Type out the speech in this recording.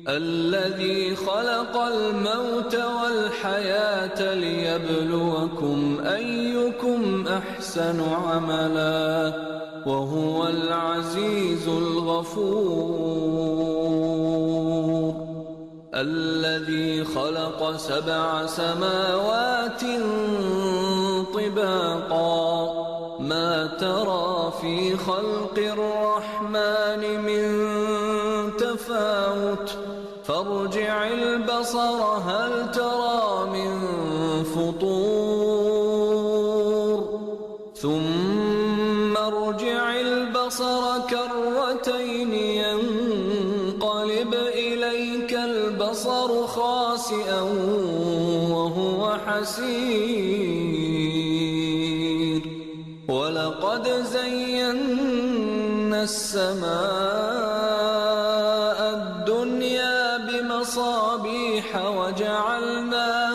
الذي خلق الموت والحياة ليبلوكم أيكم أحسن عملا وهو العزيز الغفور. الذي خلق 7 سماوات طباقا ما ترى في خلق الرحمن من تفاوت فارجع البصر هل ترى من فطور ثم ارجع البصر كرتين ينقلب إليك البصر خاسئا وهو حسير ولقد زينا السماء الدنيا بمصابيح وجعلناها